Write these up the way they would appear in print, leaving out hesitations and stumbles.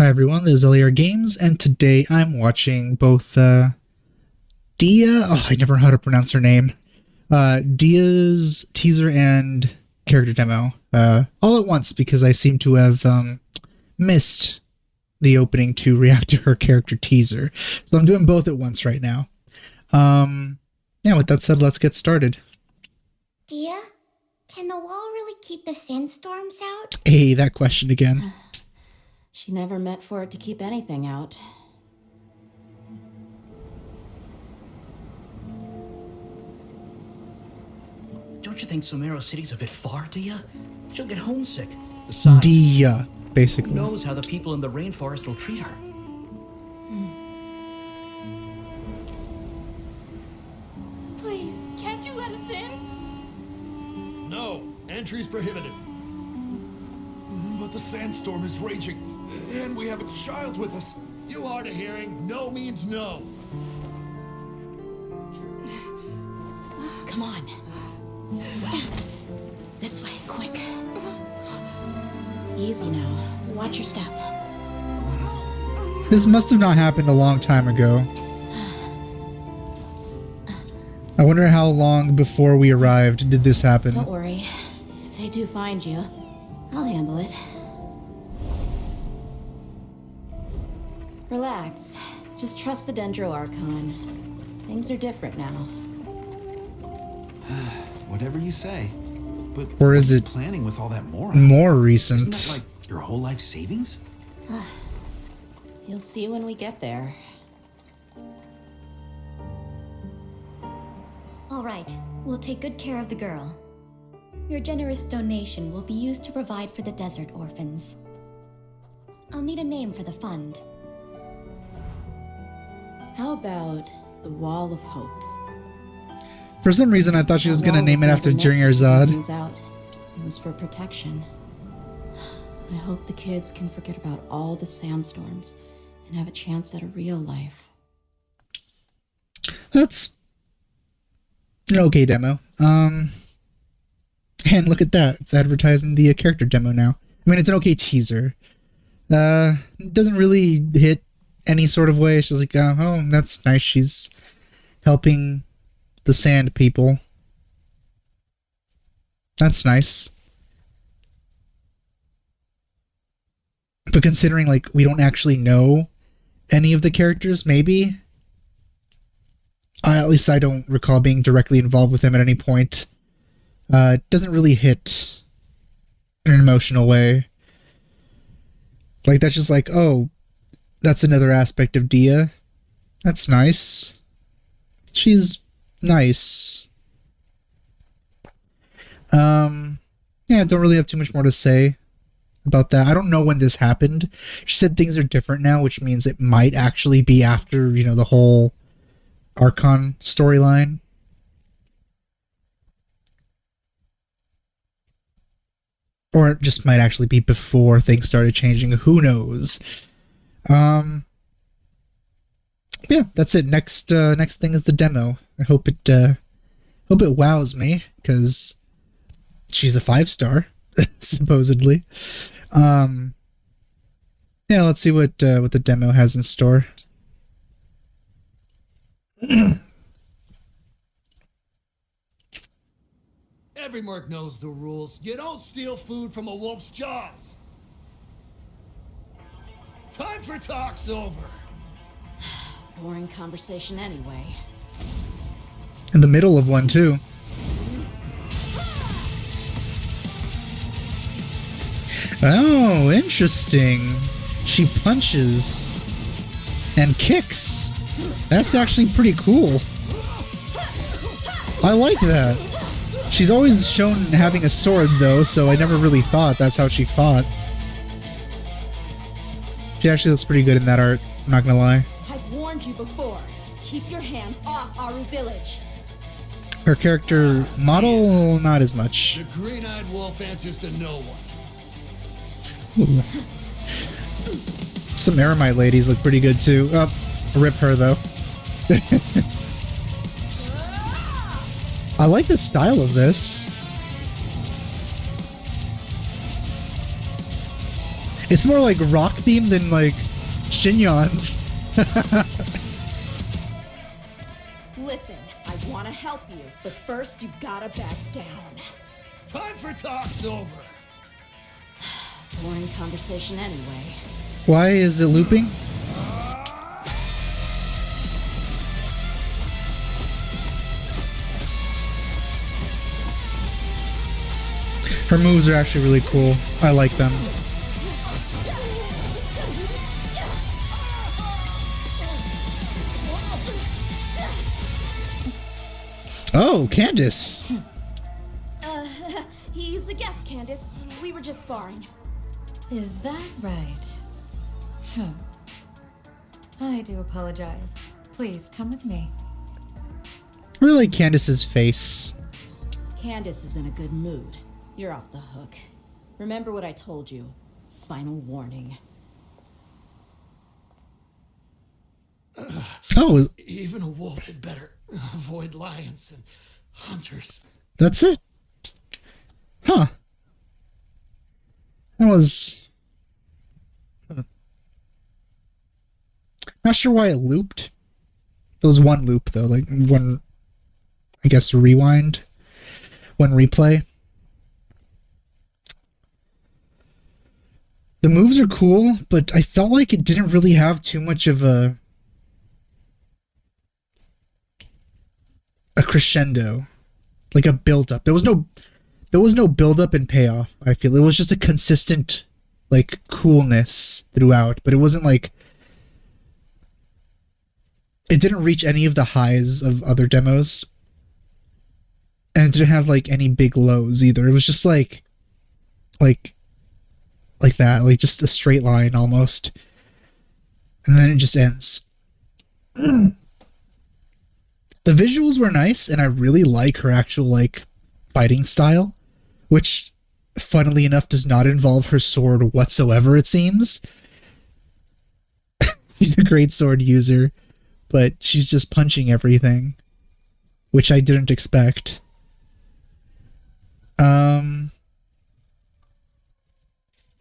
Hi everyone, this is LAR Games, and today I'm watching both Dehya, I never know how to pronounce her name, Dehya's teaser and character demo, all at once because I seem to have missed the opening to react to her character teaser. So I'm doing both at once right now. Yeah, with that said, let's get started. Dehya, can the wall really keep the sandstorms out? Hey, that question again. She never meant for it to keep anything out. Don't you think Somero City's a bit far, Dehya? She'll get homesick. Besides, Dehya, basically. who knows how the people in the rainforest will treat her? Please, can't you let us in? No, entry's prohibited. But the sandstorm is raging, and we have a child with us. You hard of hearing, no means no. Come on. This way, quick. Easy now. Watch your step. This must have not happened a long time ago. I wonder how long before we arrived did this happen. Don't worry. If they do find you, I'll handle it. Relax. Just trust the Dendro Archon. Things are different now. Whatever you say. But Or is what are you it planning with all that moron? more Isn't recent? that like your whole life savings? You'll see when we get there. All right, we'll take good care of the girl. Your generous donation will be used to provide for the desert orphans. I'll need a name for the fund. How about the Wall of Hope? For some reason, I thought she was That going to wall name it never after meant for Junior things out. It was for protection. I hope the kids can forget about all the sandstorms and have a chance at a real life. That's an okay demo. And look at that. It's advertising the character demo now. I mean, it's an okay teaser. It doesn't really hit any sort of way. It's just like, oh, that's nice. She's helping the sand people. That's nice. But considering, like, we don't actually know any of the characters, maybe. At least I don't recall being directly involved with him at any point. It doesn't really hit in an emotional way. Like, that's just like, oh, that's another aspect of Dehya. That's nice. She's nice. Yeah, I don't really have too much more to say about that. I don't know when this happened. She said things are different now, which means it might actually be after, the whole Archon storyline. Or it just might actually be before things started changing. Who knows? Yeah, that's it. Next thing is the demo. I hope it wows me, because she's a 5-star, supposedly. Yeah, let's see what the demo has in store. Every merc knows the rules. You don't steal food from a wolf's jaws. Time for talks over. Boring conversation anyway. In the middle of one, too. Oh, interesting. She punches and kicks. That's actually pretty cool. I like that. She's always shown having a sword, though, so I never really thought that's how she fought. She actually looks pretty good in that art, I'm not gonna lie. I've warned you before. Keep your hands off Aru village. Her character model, not as much. The green-eyed wolf answers to no one. Ooh. Some Aramite ladies look pretty good, too. Rip her, though. I like the style of this. It's more like rock theme than like Shinyon's. Listen, I want to help you, but first you gotta back down. Time for talks over. Boring conversation anyway. Why is it looping? Her moves are actually really cool. I like them. Oh, Candace. He's a guest, Candace. We were just sparring. Is that right? Huh. I do apologize. Please come with me. I really like Candace's face. Candace is in a good mood. You're off the hook. Remember what I told you. Final warning. Oh, Even a wolf had better avoid lions and hunters. that's it. Huh. That was... Not sure why it looped. There was one loop, though. Like, one... I guess rewind. One replay. The moves are cool, but I felt like it didn't really have too much of a crescendo, like a build up. There was no build up and payoff. I feel it was just a consistent like coolness throughout, but it wasn't like it didn't reach any of the highs of other demos, and it didn't have like any big lows either. It was just like that, like just a straight line almost, and then it just ends. The visuals were nice, and I really like her actual like fighting style, which funnily enough does not involve her sword whatsoever, it seems. She's a great sword user, but she's just punching everything, which I didn't expect.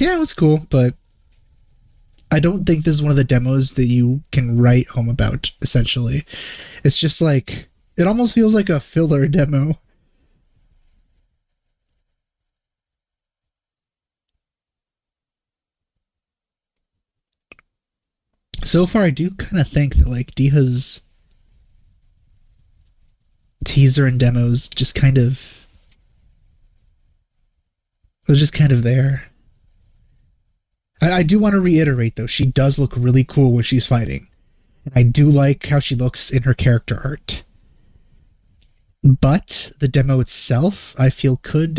Yeah, it was cool, but I don't think this is one of the demos that you can write home about, essentially. It's just like, it almost feels like a filler demo. So far, I do kind of think that, like, Dehya's teaser and demos just kind of... they're just kind of there. I do want to reiterate, though, she does look really cool when she's fighting. And I do like how she looks in her character art. But the demo itself, I feel could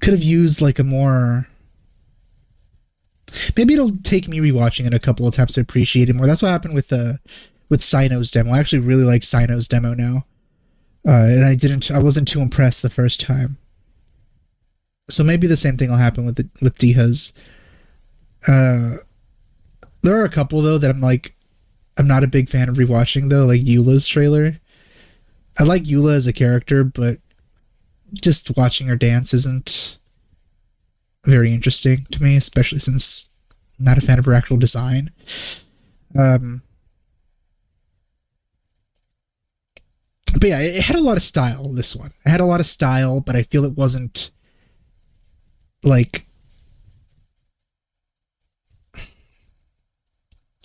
have used like a more... maybe it'll take me rewatching it a couple of times to appreciate it more. That's what happened with Sino's demo. I actually really like Sino's demo now. And I wasn't too impressed the first time. So maybe the same thing will happen with Dehya's. There are a couple though that I'm not a big fan of rewatching though, like Eula's trailer. I like Eula as a character, but just watching her dance isn't very interesting to me, especially since I'm not a fan of her actual design. But yeah, it had a lot of style, this one. It had a lot of style, but I feel it wasn't like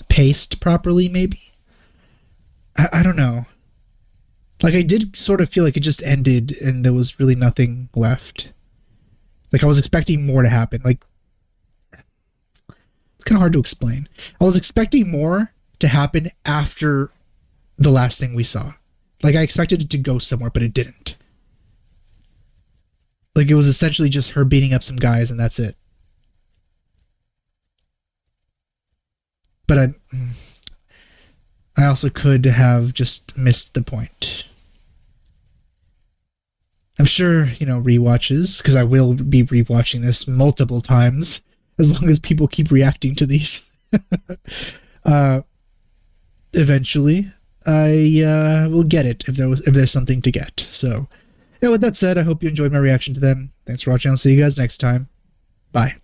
paced properly, maybe. I don't know. Like, I did sort of feel like it just ended and there was really nothing left. Like, I was expecting more to happen. Like, it's kind of hard to explain. I was expecting more to happen after the last thing we saw. Like, I expected it to go somewhere, but it didn't. Like, it was essentially just her beating up some guys, and that's it. But I also could have just missed the point. I'm sure, rewatches, because I will be rewatching this multiple times, as long as people keep reacting to these. Eventually, I will get it if there's something to get. So, yeah, with that said, I hope you enjoyed my reaction to them. Thanks for watching. I'll see you guys next time. Bye.